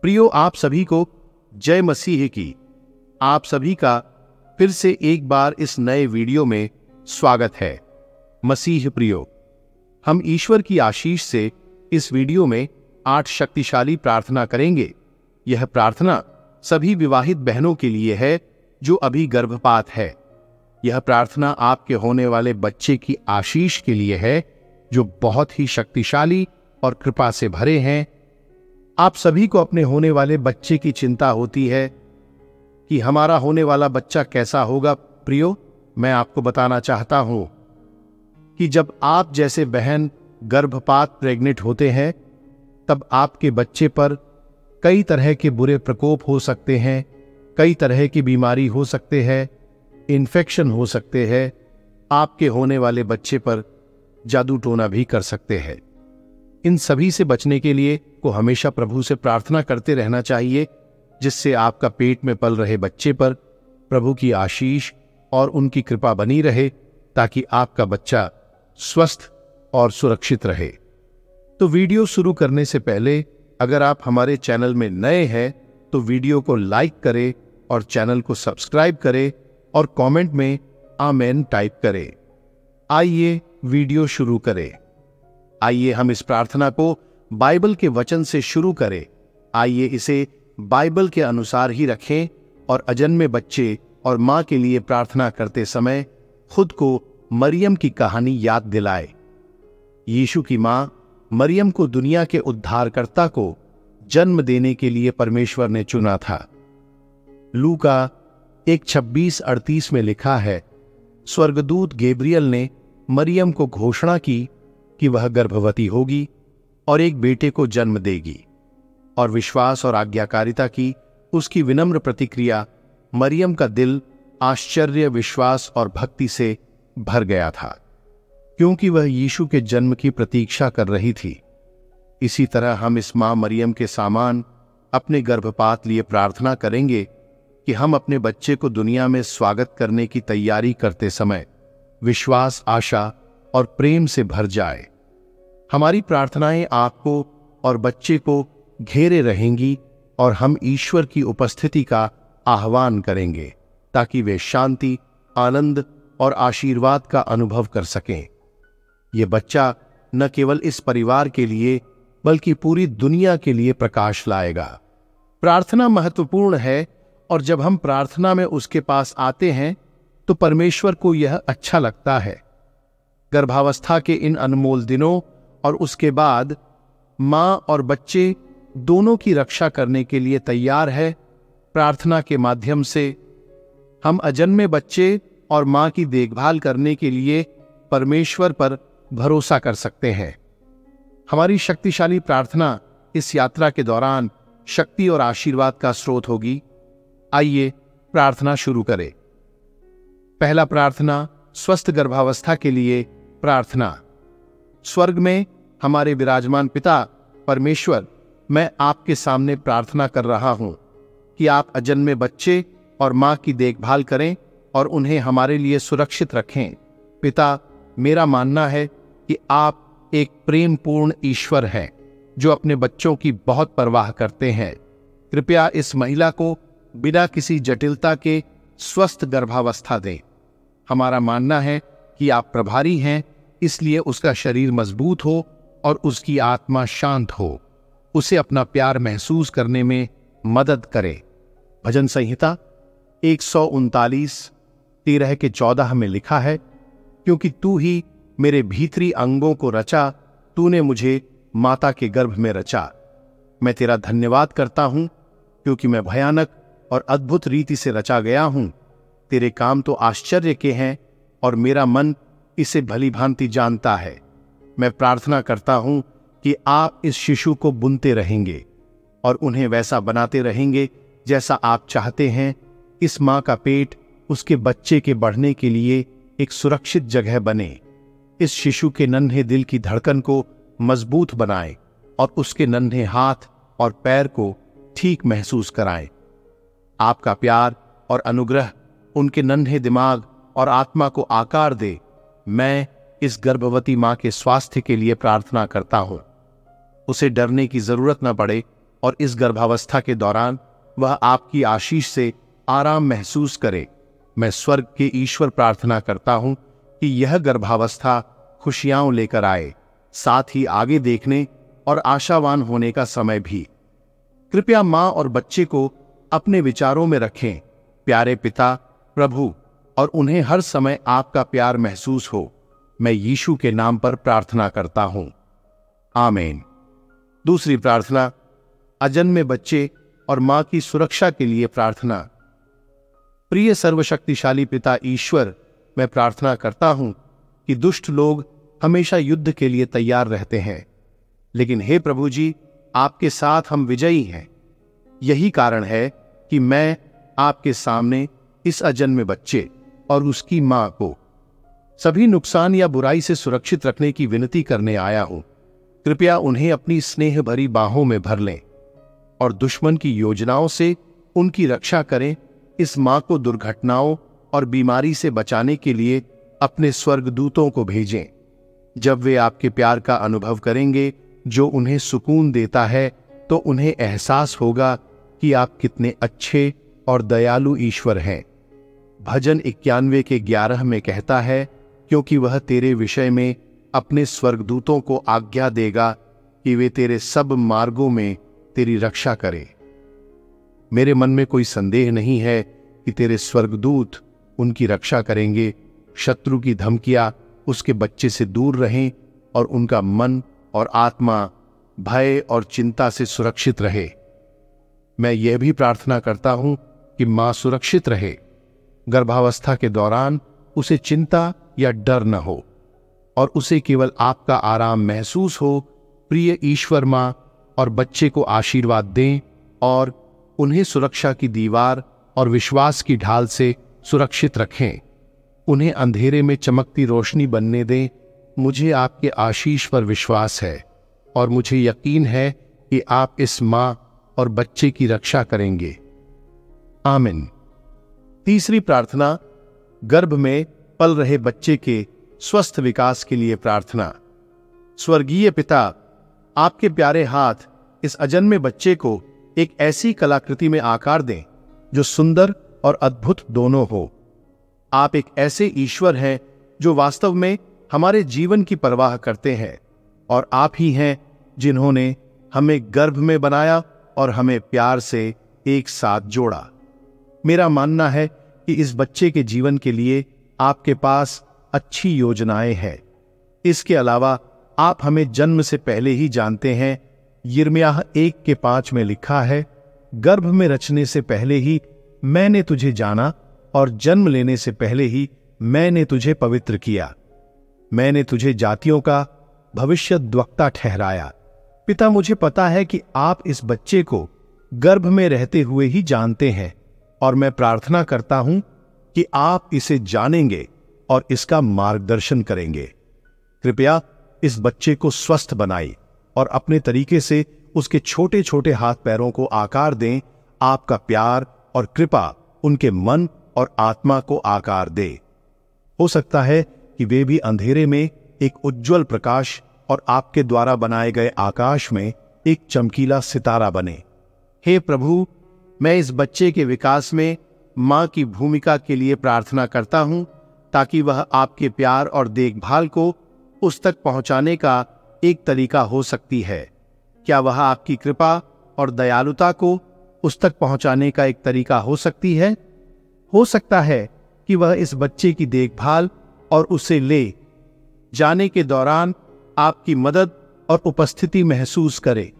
प्रियो, आप सभी को जय मसीह की। आप सभी का फिर से एक बार इस नए वीडियो में स्वागत है। मसीह प्रियो, हम ईश्वर की आशीष से इस वीडियो में 8 शक्तिशाली प्रार्थना करेंगे। यह प्रार्थना सभी विवाहित बहनों के लिए है जो अभी गर्भपात है। यह प्रार्थना आपके होने वाले बच्चे की आशीष के लिए है जो बहुत ही शक्तिशाली और कृपा से भरे हैं। आप सभी को अपने होने वाले बच्चे की चिंता होती है कि हमारा होने वाला बच्चा कैसा होगा। प्रियो, मैं आपको बताना चाहता हूं कि जब आप जैसे बहन गर्भपात प्रेग्नेंट होते हैं तब आपके बच्चे पर कई तरह के बुरे प्रकोप हो सकते हैं, कई तरह की बीमारी हो सकते हैं, इन्फेक्शन हो सकते हैं। आपके होने वाले बच्चे पर जादू टोना भी कर सकते हैं। इन सभी से बचने के लिए को हमेशा प्रभु से प्रार्थना करते रहना चाहिए, जिससे आपका पेट में पल रहे बच्चे पर प्रभु की आशीष और उनकी कृपा बनी रहे, ताकि आपका बच्चा स्वस्थ और सुरक्षित रहे। तो वीडियो शुरू करने से पहले अगर आप हमारे चैनल में नए हैं तो वीडियो को लाइक करें और चैनल को सब्सक्राइब करें और कमेंट में आमेन टाइप करें। आइए वीडियो शुरू करें। आइए हम इस प्रार्थना को बाइबल के वचन से शुरू करें। आइए इसे बाइबल के अनुसार ही रखें और अजन्मे बच्चे और मां के लिए प्रार्थना करते समय खुद को मरियम की कहानी याद दिलाए। यीशु की मां मरियम को दुनिया के उद्धारकर्ता को जन्म देने के लिए परमेश्वर ने चुना था। लूका 1:26-38 में लिखा है, स्वर्गदूत गैब्रियल ने मरियम को घोषणा की कि वह गर्भवती होगी और एक बेटे को जन्म देगी। और विश्वास और आज्ञाकारिता की उसकी विनम्र प्रतिक्रिया मरियम का दिल आश्चर्य, विश्वास और भक्ति से भर गया था, क्योंकि वह यीशु के जन्म की प्रतीक्षा कर रही थी। इसी तरह हम इस मां मरियम के समान अपने गर्भपात लिए प्रार्थना करेंगे कि हम अपने बच्चे को दुनिया में स्वागत करने की तैयारी करते समय विश्वास, आशा और प्रेम से भर जाए। हमारी प्रार्थनाएं आपको और बच्चे को घेरे रहेंगी और हम ईश्वर की उपस्थिति का आह्वान करेंगे ताकि वे शांति, आनंद और आशीर्वाद का अनुभव कर सकें। ये बच्चा न केवल इस परिवार के लिए बल्कि पूरी दुनिया के लिए प्रकाश लाएगा। प्रार्थना महत्वपूर्ण है और जब हम प्रार्थना में उसके पास आते हैं तो परमेश्वर को यह अच्छा लगता है। गर्भावस्था के इन अनमोल दिनों और उसके बाद मां और बच्चे दोनों की रक्षा करने के लिए तैयार है। प्रार्थना के माध्यम से हम अजन्मे बच्चे और मां की देखभाल करने के लिए परमेश्वर पर भरोसा कर सकते हैं। हमारी शक्तिशाली प्रार्थना इस यात्रा के दौरान शक्ति और आशीर्वाद का स्रोत होगी। आइए प्रार्थना शुरू करें। पहला प्रार्थना, स्वस्थ गर्भावस्था के लिए प्रार्थना। स्वर्ग में हमारे विराजमान पिता परमेश्वर, मैं आपके सामने प्रार्थना कर रहा हूं कि आप अजन्मे बच्चे और मां की देखभाल करें और उन्हें हमारे लिए सुरक्षित रखें। पिता, मेरा मानना है कि आप एक प्रेमपूर्ण ईश्वर हैं जो अपने बच्चों की बहुत परवाह करते हैं। कृपया इस महिला को बिना किसी जटिलता के स्वस्थ गर्भावस्था दें। हमारा मानना है कि आप प्रभारी हैं, इसलिए उसका शरीर मजबूत हो और उसकी आत्मा शांत हो। उसे अपना प्यार महसूस करने में मदद करे। भजन संहिता 139:13-14 में लिखा है, क्योंकि तू ही मेरे भीतरी अंगों को रचा, तूने मुझे माता के गर्भ में रचा। मैं तेरा धन्यवाद करता हूं, क्योंकि मैं भयानक और अद्भुत रीति से रचा गया हूं। तेरे काम तो आश्चर्य के हैं और मेरा मन इसे भली भांति जानता है। मैं प्रार्थना करता हूं कि आप इस शिशु को बुनते रहेंगे और उन्हें वैसा बनाते रहेंगे जैसा आप चाहते हैं। इस मां का पेट उसके बच्चे के बढ़ने के लिए एक सुरक्षित जगह बने। इस शिशु के नन्हे दिल की धड़कन को मजबूत बनाएं और उसके नन्हे हाथ और पैर को ठीक महसूस कराएं। आपका प्यार और अनुग्रह उनके नन्हे दिमाग और आत्मा को आकार दे। मैं इस गर्भवती मां के स्वास्थ्य के लिए प्रार्थना करता हूं। उसे डरने की जरूरत न पड़े, और इस गर्भावस्था के दौरान वह आपकी आशीष से आराम महसूस करे। मैं स्वर्ग के ईश्वर प्रार्थना करता हूं कि यह गर्भावस्था खुशियां लेकर आए, साथ ही आगे देखने और आशावान होने का समय भी। कृपया मां और बच्चे को अपने विचारों में रखें। प्यारे पिता प्रभु, और उन्हें हर समय आपका प्यार महसूस हो। मैं यीशु के नाम पर प्रार्थना करता हूं, आमीन। दूसरी प्रार्थना, अजन्मे बच्चे और मां की सुरक्षा के लिए प्रार्थना। प्रिय सर्वशक्तिशाली पिता ईश्वर, मैं प्रार्थना करता हूं कि दुष्ट लोग हमेशा युद्ध के लिए तैयार रहते हैं, लेकिन हे प्रभु जी, आपके साथ हम विजयी हैं। यही कारण है कि मैं आपके सामने इस अजन्मे बच्चे और उसकी मां को सभी नुकसान या बुराई से सुरक्षित रखने की विनती करने आया हूं। कृपया उन्हें अपनी स्नेह भरी बाहों में भर लें और दुश्मन की योजनाओं से उनकी रक्षा करें। इस मां को दुर्घटनाओं और बीमारी से बचाने के लिए अपने स्वर्गदूतों को भेजें। जब वे आपके प्यार का अनुभव करेंगे जो उन्हें सुकून देता है, तो उन्हें एहसास होगा कि आप कितने अच्छे और दयालु ईश्वर हैं। भजन 91 के 11 में कहता है, क्योंकि वह तेरे विषय में अपने स्वर्गदूतों को आज्ञा देगा कि वे तेरे सब मार्गों में तेरी रक्षा करें। मेरे मन में कोई संदेह नहीं है कि तेरे स्वर्गदूत उनकी रक्षा करेंगे। शत्रु की धमकियां उसके बच्चे से दूर रहें और उनका मन और आत्मा भय और चिंता से सुरक्षित रहे। मैं यह भी प्रार्थना करता हूं कि मां सुरक्षित रहे। गर्भावस्था के दौरान उसे चिंता या डर न हो और उसे केवल आपका आराम महसूस हो। प्रिय ईश्वर, मां और बच्चे को आशीर्वाद दें और उन्हें सुरक्षा की दीवार और विश्वास की ढाल से सुरक्षित रखें। उन्हें अंधेरे में चमकती रोशनी बनने दें। मुझे आपके आशीष पर विश्वास है और मुझे यकीन है कि आप इस मां और बच्चे की रक्षा करेंगे, आमीन। तीसरी प्रार्थना, गर्भ में पल रहे बच्चे के स्वस्थ विकास के लिए प्रार्थना। स्वर्गीय पिता, आपके प्यारे हाथ इस अजन्मे बच्चे को एक ऐसी कलाकृति में आकार दें जो सुंदर और अद्भुत दोनों हो। आप एक ऐसे ईश्वर हैं जो वास्तव में हमारे जीवन की परवाह करते हैं, और आप ही हैं जिन्होंने हमें गर्भ में बनाया और हमें प्यार से एक साथ जोड़ा। मेरा मानना है कि इस बच्चे के जीवन के लिए आपके पास अच्छी योजनाएं हैं। इसके अलावा आप हमें जन्म से पहले ही जानते हैं। यिर्मयाह 1:5 में लिखा है, गर्भ में रचने से पहले ही मैंने तुझे जाना और जन्म लेने से पहले ही मैंने तुझे पवित्र किया। मैंने तुझे जातियों का भविष्यद्वक्ता ठहराया। पिता, मुझे पता है कि आप इस बच्चे को गर्भ में रहते हुए ही जानते हैं, और मैं प्रार्थना करता हूं कि आप इसे जानेंगे और इसका मार्गदर्शन करेंगे। कृपया इस बच्चे को स्वस्थ बनाएं और अपने तरीके से उसके छोटे छोटे हाथ पैरों को आकार दें। आपका प्यार और कृपा उनके मन और आत्मा को आकार दे। हो सकता है कि वे भी अंधेरे में एक उज्जवल प्रकाश और आपके द्वारा बनाए गए आकाश में एक चमकीला सितारा बने। हे प्रभु, मैं इस बच्चे के विकास में मां की भूमिका के लिए प्रार्थना करता हूं, ताकि वह आपके प्यार और देखभाल को उस तक पहुंचाने का एक तरीका हो सकती है। क्या वह आपकी कृपा और दयालुता को उस तक पहुंचाने का एक तरीका हो सकती है? हो सकता है कि वह इस बच्चे की देखभाल और उसे ले जाने के दौरान आपकी मदद और उपस्थिति महसूस करे।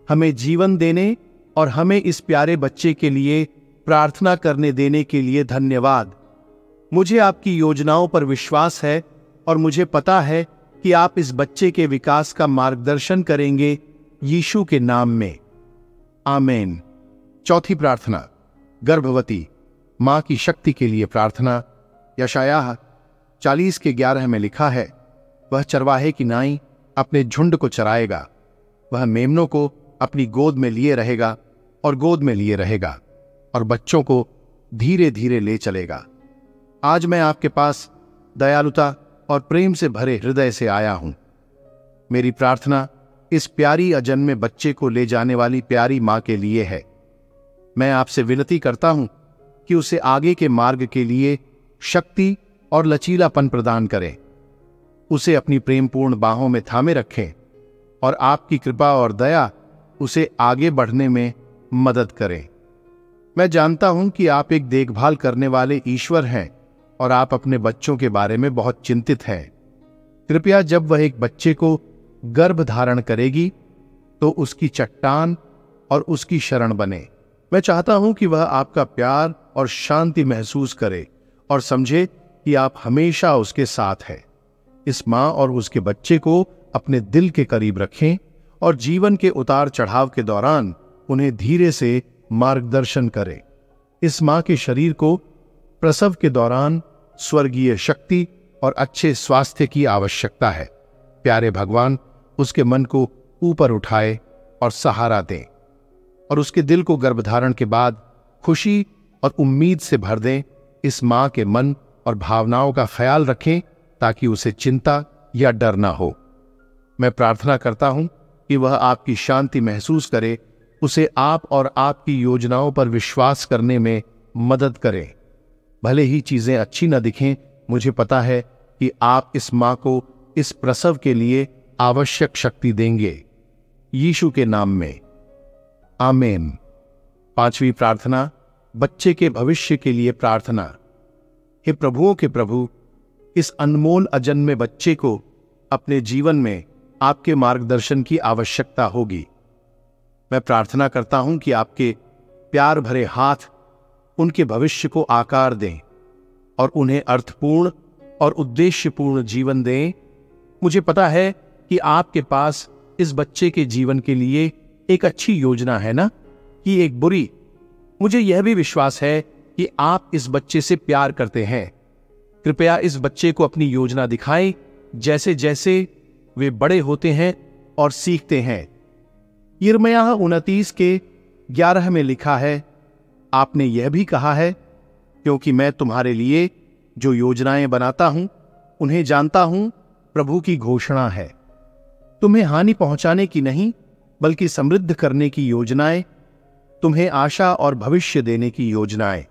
हमें जीवन देने और हमें इस प्यारे बच्चे के लिए प्रार्थना करने देने के लिए धन्यवाद। मुझे आपकी योजनाओं पर विश्वास है और मुझे पता है कि आप इस बच्चे के विकास का मार्गदर्शन करेंगे, यीशु के नाम में, आमीन। चौथी प्रार्थना, गर्भवती मां की शक्ति के लिए प्रार्थना। यशायाह 40:11 में लिखा है, वह चरवाहे की नाई अपने झुंड को चराएगा। वह मेमनों को अपनी गोद में लिए रहेगा और बच्चों को धीरे धीरे ले चलेगा। आज मैं आपके पास दयालुता और प्रेम से भरे हृदय से आया हूं। मेरी प्रार्थना इस प्यारी अजन्मे बच्चे को ले जाने वाली प्यारी मां के लिए है। मैं आपसे विनती करता हूं कि उसे आगे के मार्ग के लिए शक्ति और लचीलापन प्रदान करें, उसे अपनी प्रेमपूर्ण बाहों में थामे रखें और आपकी कृपा और दया उसे आगे बढ़ने में मदद करें। मैं जानता हूं कि आप एक देखभाल करने वाले ईश्वर हैं और आप अपने बच्चों के बारे में बहुत चिंतित हैं। कृपया जब वह एक बच्चे को गर्भ धारण करेगी तो उसकी चट्टान और उसकी शरण बने। मैं चाहता हूं कि वह आपका प्यार और शांति महसूस करे और समझे कि आप हमेशा उसके साथ हैं। इस मां और उसके बच्चे को अपने दिल के करीब रखें और जीवन के उतार चढ़ाव के दौरान उन्हें धीरे से मार्गदर्शन करें। इस मां के शरीर को प्रसव के दौरान स्वर्गीय शक्ति और अच्छे स्वास्थ्य की आवश्यकता है। प्यारे भगवान उसके मन को ऊपर उठाए और सहारा दें और उसके दिल को गर्भधारण के बाद खुशी और उम्मीद से भर दें। इस मां के मन और भावनाओं का ख्याल रखें ताकि उसे चिंता या डर ना हो। मैं प्रार्थना करता हूं कि वह आपकी शांति महसूस करे, उसे आप और आपकी योजनाओं पर विश्वास करने में मदद करें। भले ही चीजें अच्छी न दिखें, मुझे पता है कि आप इस मां को इस प्रसव के लिए आवश्यक शक्ति देंगे। यीशु के नाम में आमीन। 5वीं प्रार्थना, बच्चे के भविष्य के लिए प्रार्थना। हे प्रभुओं के प्रभु, इस अनमोल अजन्मे बच्चे को अपने जीवन में आपके मार्गदर्शन की आवश्यकता होगी। मैं प्रार्थना करता हूं कि आपके प्यार भरे हाथ उनके भविष्य को आकार दें और उन्हें अर्थपूर्ण और उद्देश्यपूर्ण जीवन दें। मुझे पता है कि आपके पास इस बच्चे के जीवन के लिए एक अच्छी योजना है ना कि एक बुरी। मुझे यह भी विश्वास है कि आप इस बच्चे से प्यार करते हैं। कृपया इस बच्चे को अपनी योजना दिखाएं जैसे जैसे वे बड़े होते हैं और सीखते हैं। यिर्मयाह 29:11 में लिखा है, आपने यह भी कहा है, क्योंकि मैं तुम्हारे लिए जो योजनाएं बनाता हूं उन्हें जानता हूं, प्रभु की घोषणा है। तुम्हें हानि पहुंचाने की नहीं बल्कि समृद्ध करने की योजनाएं, तुम्हें आशा और भविष्य देने की योजनाएं।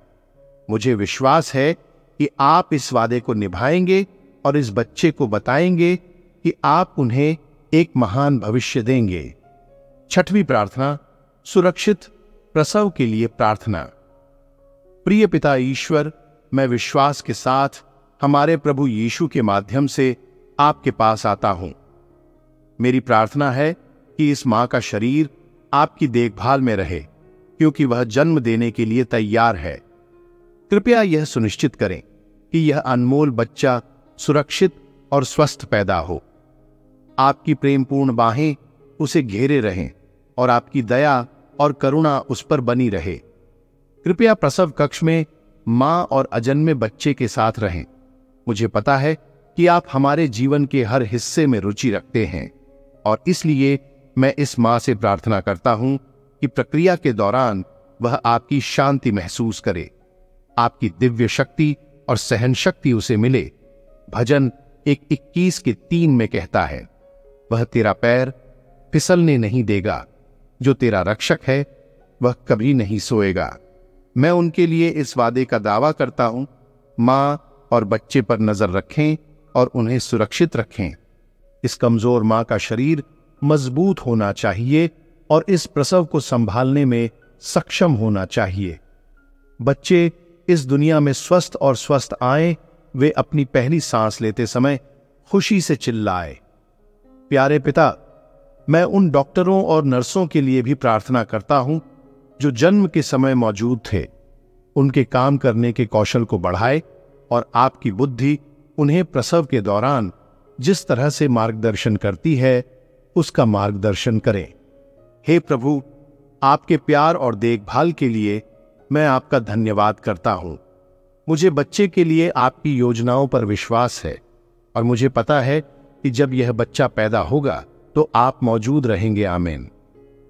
मुझे विश्वास है कि आप इस वादे को निभाएंगे और इस बच्चे को बताएंगे कि आप उन्हें एक महान भविष्य देंगे। 6वीं प्रार्थना, सुरक्षित प्रसव के लिए प्रार्थना। प्रिय पिता ईश्वर, मैं विश्वास के साथ हमारे प्रभु यीशु के माध्यम से आपके पास आता हूं। मेरी प्रार्थना है कि इस मां का शरीर आपकी देखभाल में रहे, क्योंकि वह जन्म देने के लिए तैयार है। कृपया यह सुनिश्चित करें कि यह अनमोल बच्चा सुरक्षित और स्वस्थ पैदा हो। आपकी प्रेमपूर्ण बाहें उसे घेरे रहें और आपकी दया और करुणा उस पर बनी रहे। कृपया प्रसव कक्ष में मां और अजन्मे बच्चे के साथ रहें। मुझे पता है कि आप हमारे जीवन के हर हिस्से में रुचि रखते हैं और इसलिए मैं इस मां से प्रार्थना करता हूं कि प्रक्रिया के दौरान वह आपकी शांति महसूस करे, आपकी दिव्य शक्ति और सहन शक्ति उसे मिले। भजन 21:3 में कहता है, वह तेरा पैर फिसलने नहीं देगा, जो तेरा रक्षक है वह कभी नहीं सोएगा। मैं उनके लिए इस वादे का दावा करता हूं, मां और बच्चे पर नजर रखें और उन्हें सुरक्षित रखें। इस कमजोर मां का शरीर मजबूत होना चाहिए और इस प्रसव को संभालने में सक्षम होना चाहिए। बच्चे इस दुनिया में स्वस्थ और स्वस्थ आए, वे अपनी पहली सांस लेते समय खुशी से चिल्लाए। प्यारे पिता, मैं उन डॉक्टरों और नर्सों के लिए भी प्रार्थना करता हूं जो जन्म के समय मौजूद थे। उनके काम करने के कौशल को बढ़ाए और आपकी बुद्धि उन्हें प्रसव के दौरान जिस तरह से मार्गदर्शन करती है उसका मार्गदर्शन करें। हे प्रभु, आपके प्यार और देखभाल के लिए मैं आपका धन्यवाद करता हूं। मुझे बच्चे के लिए आपकी योजनाओं पर विश्वास है और मुझे पता है कि जब यह बच्चा पैदा होगा तो आप मौजूद रहेंगे। आमीन।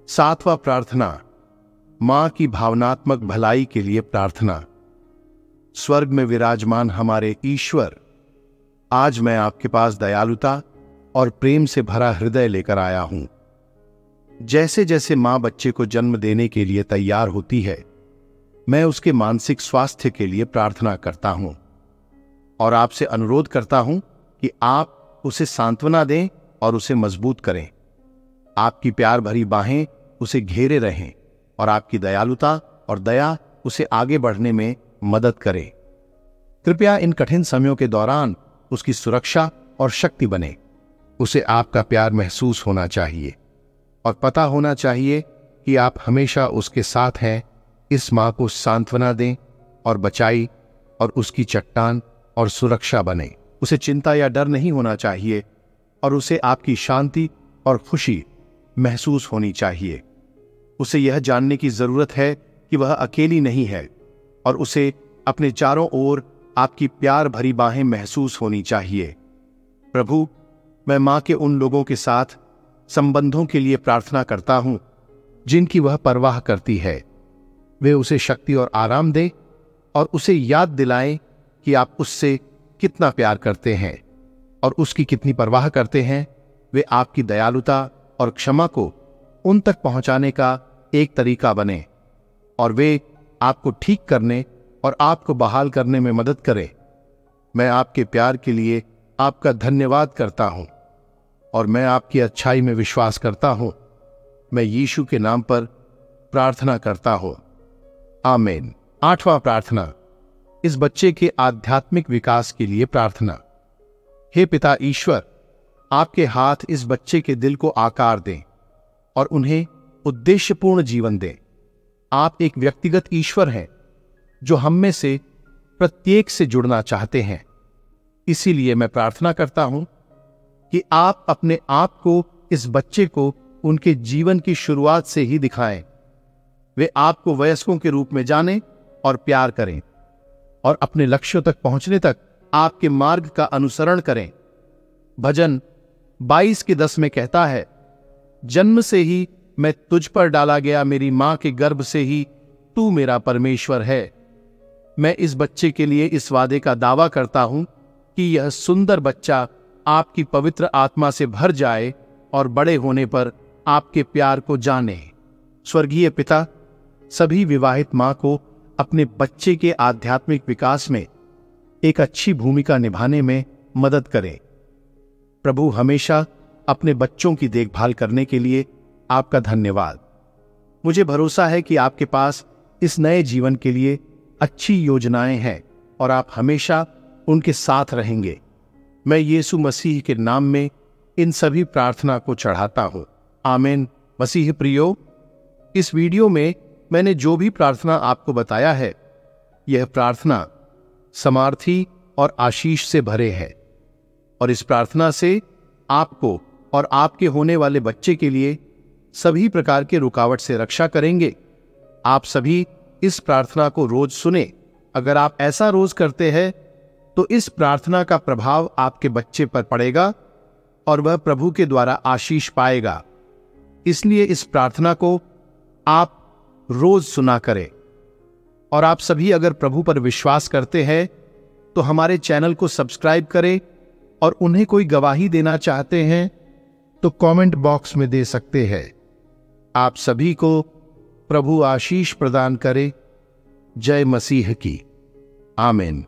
7वां प्रार्थना, मां की भावनात्मक भलाई के लिए प्रार्थना। स्वर्ग में विराजमान हमारे ईश्वर, आज मैं आपके पास दयालुता और प्रेम से भरा हृदय लेकर आया हूं। जैसे जैसे मां बच्चे को जन्म देने के लिए तैयार होती है, मैं उसके मानसिक स्वास्थ्य के लिए प्रार्थना करता हूं और आपसे अनुरोध करता हूं कि आप उसे सांत्वना दें और उसे मजबूत करें। आपकी प्यार भरी बाहें उसे घेरे रहें और आपकी दयालुता और दया उसे आगे बढ़ने में मदद करें। कृपया इन कठिन समयों के दौरान उसकी सुरक्षा और शक्ति बने। उसे आपका प्यार महसूस होना चाहिए और पता होना चाहिए कि आप हमेशा उसके साथ हैं। इस मां को सांत्वना दें और बचाई और उसकी चट्टान और सुरक्षा बने। उसे चिंता या डर नहीं होना चाहिए और उसे आपकी शांति और खुशी महसूस होनी चाहिए। उसे यह जानने की जरूरत है कि वह अकेली नहीं है और उसे अपने चारों ओर आपकी प्यार भरी बाहें महसूस होनी चाहिए। प्रभु, मैं मां के उन लोगों के साथ संबंधों के लिए प्रार्थना करता हूं जिनकी वह परवाह करती है। वे उसे शक्ति और आराम दें और उसे याद दिलाएं कि आप उससे कितना प्यार करते हैं और उसकी कितनी परवाह करते हैं। वे आपकी दयालुता और क्षमा को उन तक पहुंचाने का एक तरीका बने और वे आपको ठीक करने और आपको बहाल करने में मदद करें। मैं आपके प्यार के लिए आपका धन्यवाद करता हूं और मैं आपकी अच्छाई में विश्वास करता हूं। मैं यीशु के नाम पर प्रार्थना करता हूं, आमीन। 8वां प्रार्थना, इस बच्चे के आध्यात्मिक विकास के लिए प्रार्थना। हे पिता ईश्वर, आपके हाथ इस बच्चे के दिल को आकार दें और उन्हें उद्देश्यपूर्ण जीवन दें। आप एक व्यक्तिगत ईश्वर हैं जो हम में से प्रत्येक से जुड़ना चाहते हैं। इसीलिए मैं प्रार्थना करता हूं कि आप अपने आप को इस बच्चे को उनके जीवन की शुरुआत से ही दिखाएं। वे आपको वयस्कों के रूप में जानें और प्यार करें और अपने लक्ष्यों तक पहुंचने तक आपके मार्ग का अनुसरण करें। भजन 22:10 में कहता है, जन्म से ही मैं तुझ पर डाला गया, मेरी मां के गर्भ से ही तू मेरा परमेश्वर है। मैं इस बच्चे के लिए इस वादे का दावा करता हूं कि यह सुंदर बच्चा आपकी पवित्र आत्मा से भर जाए और बड़े होने पर आपके प्यार को जाने। स्वर्गीय पिता, सभी विवाहित मां को अपने बच्चे के आध्यात्मिक विकास में एक अच्छी भूमिका निभाने में मदद करें। प्रभु, हमेशा अपने बच्चों की देखभाल करने के लिए आपका धन्यवाद। मुझे भरोसा है कि आपके पास इस नए जीवन के लिए अच्छी योजनाएं हैं और आप हमेशा उनके साथ रहेंगे। मैं यीशु मसीह के नाम में इन सभी प्रार्थना को चढ़ाता हूं, आमीन। मसीह प्रियो, इस वीडियो में मैंने जो भी प्रार्थना आपको बताया है, यह प्रार्थना समार्थी और आशीष से भरे है और इस प्रार्थना से आपको और आपके होने वाले बच्चे के लिए सभी प्रकार के रुकावट से रक्षा करेंगे। आप सभी इस प्रार्थना को रोज सुने। अगर आप ऐसा रोज करते हैं तो इस प्रार्थना का प्रभाव आपके बच्चे पर पड़ेगा और वह प्रभु के द्वारा आशीष पाएगा। इसलिए इस प्रार्थना को आप रोज सुना करें। और आप सभी अगर प्रभु पर विश्वास करते हैं तो हमारे चैनल को सब्सक्राइब करें और उन्हें कोई गवाही देना चाहते हैं तो कमेंट बॉक्स में दे सकते हैं। आप सभी को प्रभु आशीष प्रदान करे। जय मसीह की, आमीन।